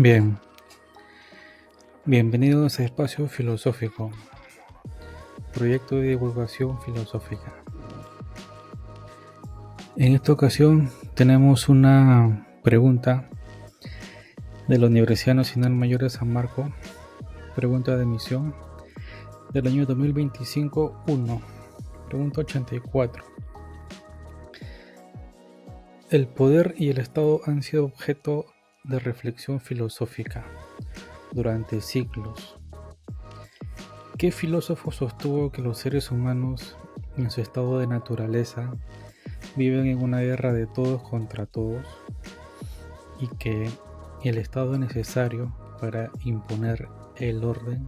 Bien, bienvenidos a Espacio Filosófico, proyecto de divulgación filosófica. En esta ocasión tenemos una pregunta de la Universidad Nacional Mayor de San Marcos, pregunta de emisión del año 2025-1, pregunta 84. El poder y el Estado han sido objeto de reflexión filosófica durante siglos. ¿Qué filósofo sostuvo que los seres humanos, en su estado de naturaleza, viven en una guerra de todos contra todos y que el Estado es necesario para imponer el orden?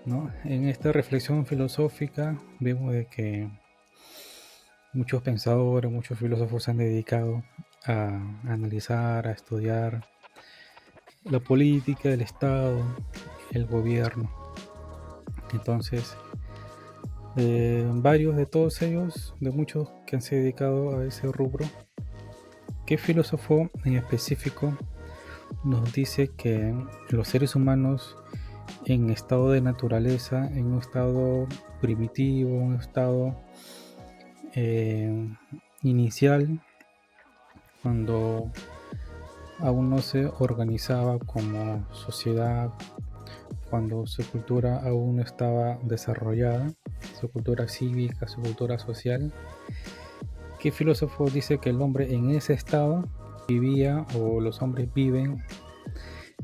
¿No? En esta reflexión filosófica vemos de que muchos pensadores, muchos filósofos se han dedicado a analizar, a estudiar la política, el Estado, el gobierno. Entonces, varios de todos ellos, de muchos que han se dedicado a ese rubro, ¿qué filósofo en específico nos dice que los seres humanos en estado de naturaleza, en un estado primitivo, un estado inicial, cuando aún no se organizaba como sociedad, cuando su cultura aún no estaba desarrollada, su cultura cívica, su cultura social? ¿Qué filósofo dice que el hombre en ese estado vivía, o los hombres viven,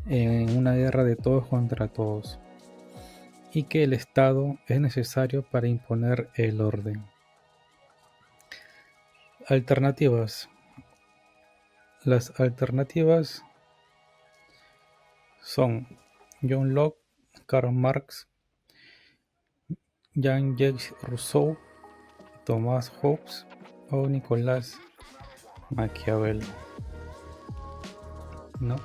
en una guerra de todos contra todos, y que el Estado es necesario para imponer el orden? Alternativas. Las alternativas son John Locke, Karl Marx, Jean-Jacques Rousseau, Thomas Hobbes o Nicolás Maquiavelo, ¿no?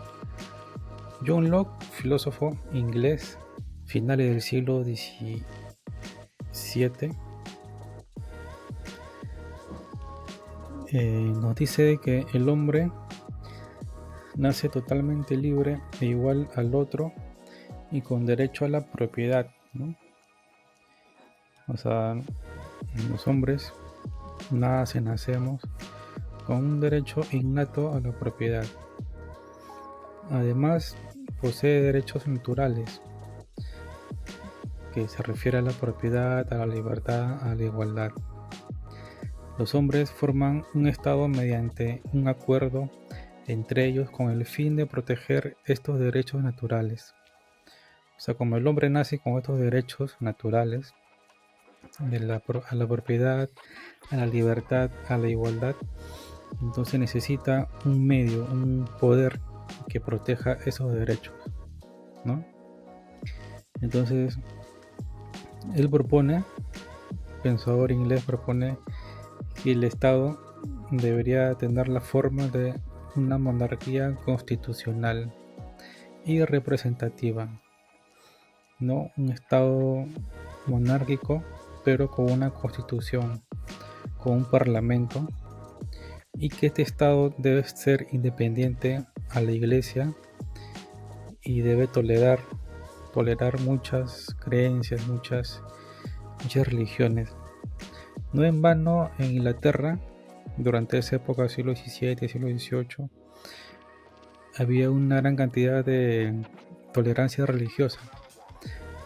John Locke, filósofo inglés, finales del siglo XVII, nos dice que el hombre nace totalmente libre e igual al otro y con derecho a la propiedad, ¿no? O sea, los hombres nacemos con un derecho innato a la propiedad. Además, posee derechos naturales, que se refiere a la propiedad, a la libertad, a la igualdad. Los hombres forman un Estado mediante un acuerdo entre ellos con el fin de proteger estos derechos naturales. O sea, como el hombre nace con estos derechos naturales a la propiedad, a la libertad, a la igualdad, entonces necesita un medio, un poder que proteja esos derechos, ¿no? Entonces, él propone, pensador inglés, propone que el Estado debería tener la forma de una monarquía constitucional y representativa, no un Estado monárquico, pero con una constitución, con un parlamento, y que este Estado debe ser independiente a la Iglesia y debe tolerar muchas creencias, muchas religiones. No en vano, en Inglaterra, durante esa época, siglo XVII, siglo XVIII, había una gran cantidad de tolerancia religiosa.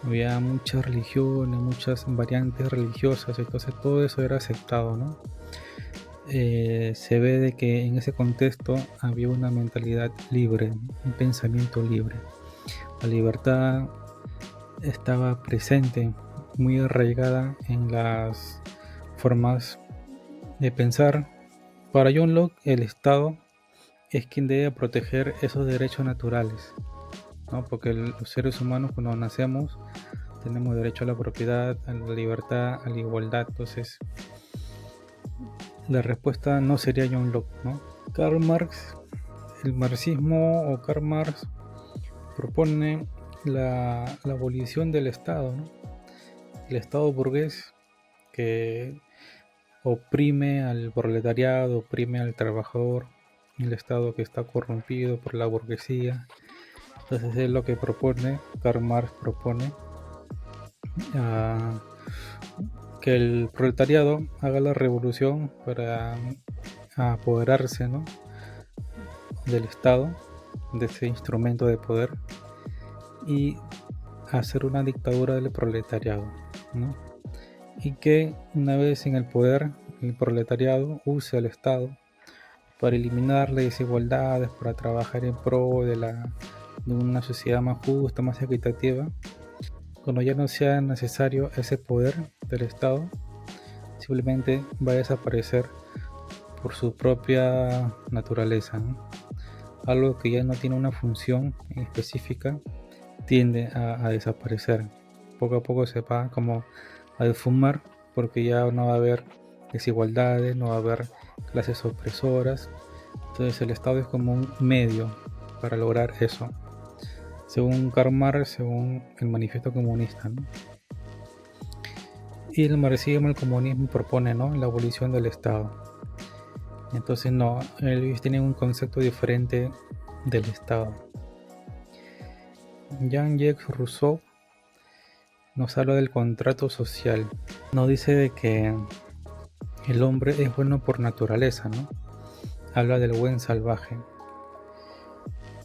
Había muchas religiones, muchas variantes religiosas, entonces todo eso era aceptado, ¿no? Se ve de que en ese contexto había una mentalidad libre, un pensamiento libre. La libertad estaba presente, muy arraigada en las formas de pensar. Para John Locke, el Estado es quien debe proteger esos derechos naturales, ¿no? Porque los seres humanos, cuando nacemos, tenemos derecho a la propiedad, a la libertad, a la igualdad. Entonces, la respuesta no sería John Locke, ¿no? Karl Marx, el marxismo, o Karl Marx propone la abolición del Estado, ¿no? El Estado burgués, que oprime al proletariado, oprime al trabajador, el Estado que está corrompido por la burguesía. Entonces es lo que propone, Karl Marx propone, ah, que el proletariado haga la revolución para apoderarse, ¿no?, del Estado, de ese instrumento de poder, y hacer una dictadura del proletariado, ¿no? Y que una vez en el poder, el proletariado use al Estado para eliminar las desigualdades, para trabajar en pro de una sociedad más justa, más equitativa. Cuando ya no sea necesario ese poder del Estado, simplemente va a desaparecer por su propia naturaleza, ¿no? Algo que ya no tiene una función específica tiende a desaparecer. Poco a poco se va como a defumar, porque ya no va a haber desigualdades, no va a haber clases opresoras. Entonces el Estado es como un medio para lograr eso, según Karl Marx, según el manifiesto comunista, ¿no? Y el marxismo, el comunismo propone, ¿no?, la abolición del Estado. Entonces no, ellos tienen un concepto diferente del Estado. Jean-Jacques Rousseau nos habla del contrato social. Nos dice de que el hombre es bueno por naturaleza, ¿no? Habla del buen salvaje.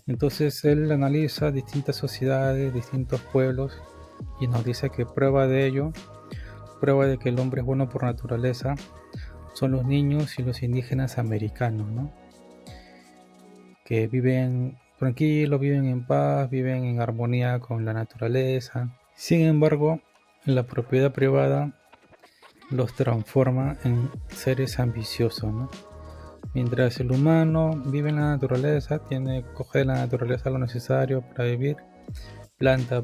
Entonces él analiza distintas sociedades, distintos pueblos, y nos dice que prueba de ello, prueba de que el hombre es bueno por naturaleza, son los niños y los indígenas americanos, ¿no?, que viven tranquilos, viven en paz, viven en armonía con la naturaleza. Sin embargo, la propiedad privada los transforma en seres ambiciosos, ¿no? Mientras el humano vive en la naturaleza, coge de la naturaleza lo necesario para vivir, planta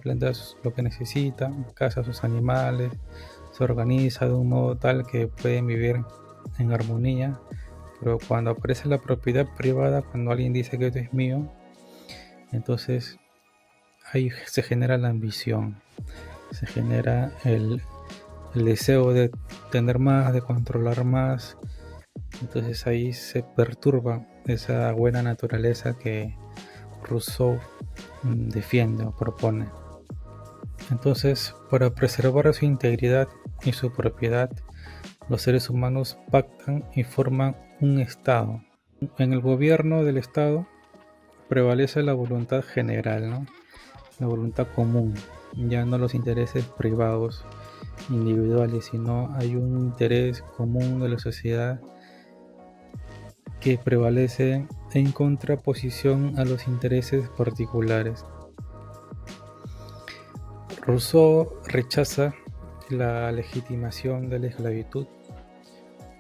lo que necesita, caza a sus animales, se organiza de un modo tal que pueden vivir en armonía. Pero cuando aparece la propiedad privada, cuando alguien dice que esto es mío, entonces ahí se genera la ambición, se genera el deseo de tener más, de controlar más. Entonces ahí se perturba esa buena naturaleza que Rousseau defiende o propone. Entonces, para preservar su integridad y su propiedad, los seres humanos pactan y forman un Estado. En el gobierno del Estado prevalece la voluntad general, ¿no?, la voluntad común, ya no los intereses privados, individuales, sino hay un interés común de la sociedad que prevalece en contraposición a los intereses particulares. Rousseau rechaza la legitimación de la esclavitud,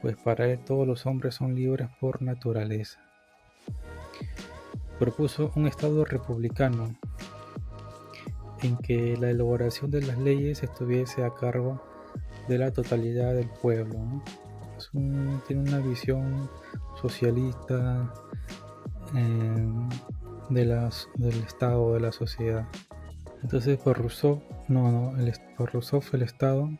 pues para él todos los hombres son libres por naturaleza. Propuso un Estado republicano en que la elaboración de las leyes estuviese a cargo de la totalidad del pueblo, ¿no? Tiene una visión socialista del Estado, de la sociedad. Entonces por Rousseau, por Rousseau el Estado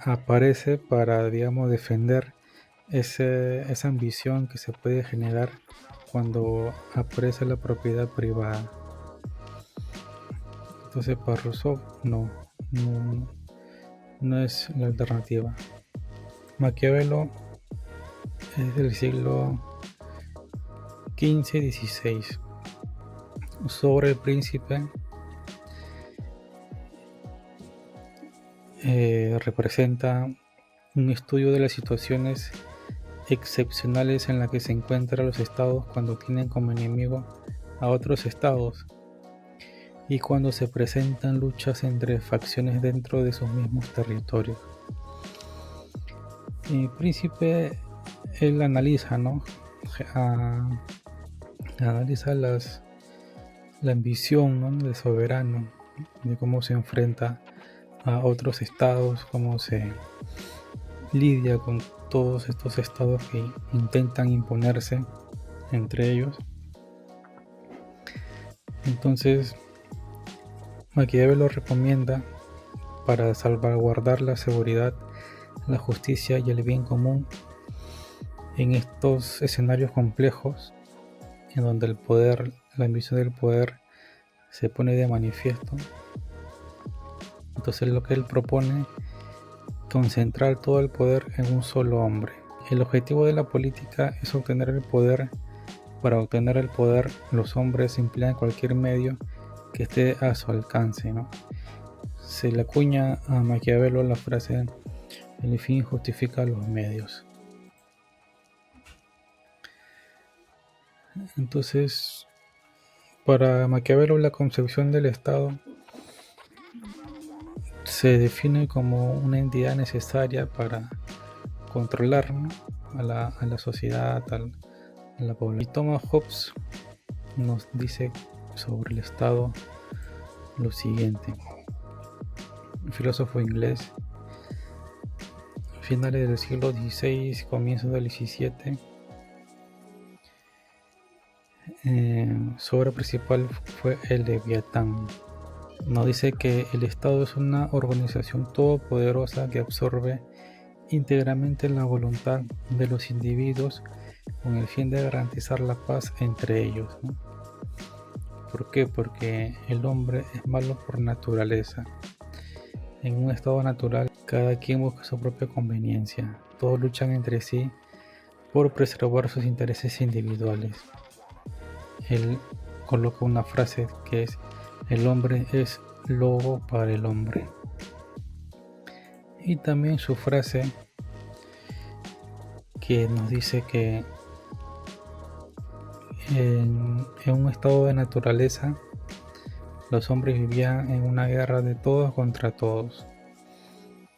aparece para, digamos, defender esa ambición que se puede generar cuando aparece la propiedad privada. Entonces para Rousseau no es la alternativa. Maquiavelo es del siglo XV y XVI. Sobre el príncipe representa un estudio de las situaciones excepcionales en las que se encuentran los estados cuando tienen como enemigo a otros estados y cuando se presentan luchas entre facciones dentro de sus mismos territorios. El príncipe, él analiza, ¿no?, analiza la ambición, ¿no?, del soberano, de cómo se enfrenta a otros estados, cómo se lidia con todos estos estados que intentan imponerse entre ellos. Entonces Maquiavelo recomienda, para salvaguardar la seguridad, la justicia y el bien común, En estos escenarios complejos, en donde el poder, la ambición del poder se pone de manifiesto, entonces lo que él propone, concentrar todo el poder en un solo hombre. El objetivo de la política es obtener el poder. Para obtener el poder, los hombres emplean cualquier medio que esté a su alcance, ¿no? Se le acuña a Maquiavelo la frase: el fin justifica los medios. Entonces, para Maquiavelo, la concepción del Estado se define como una entidad necesaria para controlar, ¿no?, a la sociedad, a la población. Y Thomas Hobbes nos dice sobre el Estado lo siguiente: un filósofo inglés, finales del siglo XVI, comienzos del XVII, su obra principal fue El Leviatán. Nos dice que el Estado es una organización todopoderosa que absorbe íntegramente la voluntad de los individuos con el fin de garantizar la paz entre ellos, ¿no? ¿Por qué? Porque el hombre es malo por naturaleza. En un estado natural, cada quien busca su propia conveniencia. Todos luchan entre sí por preservar sus intereses individuales. Él coloca una frase que es: el hombre es lobo para el hombre. Y también su frase que nos dice que en un estado de naturaleza los hombres vivían en una guerra de todos contra todos,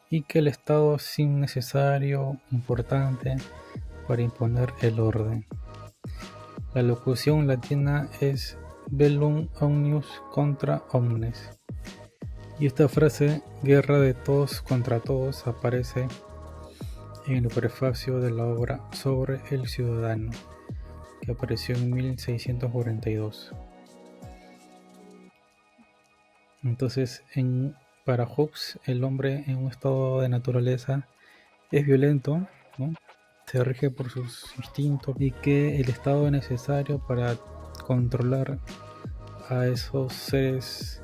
y que el Estado es innecesario, importante para imponer el orden. La locución latina es bellum omnius contra omnes, y esta frase, guerra de todos contra todos, aparece en el prefacio de la obra Sobre el Ciudadano, que apareció en 1642. Entonces, para Hobbes, el hombre en un estado de naturaleza es violento, ¿no?, se rige por sus instintos, y que el Estado es necesario para controlar a esos seres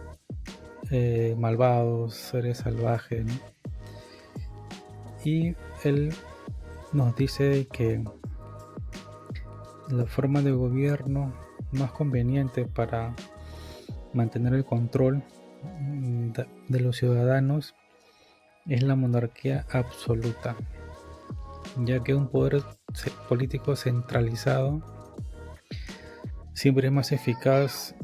malvados, seres salvajes, ¿no? Y él nos dice que la forma de gobierno más conveniente para mantener el control de los ciudadanos es la monarquía absoluta, ya que un poder político centralizado siempre es más eficaz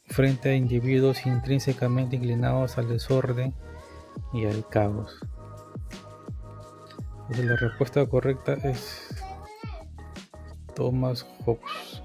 frente a individuos intrínsecamente inclinados al desorden y al caos. Entonces, la respuesta correcta es Thomas Hobbes.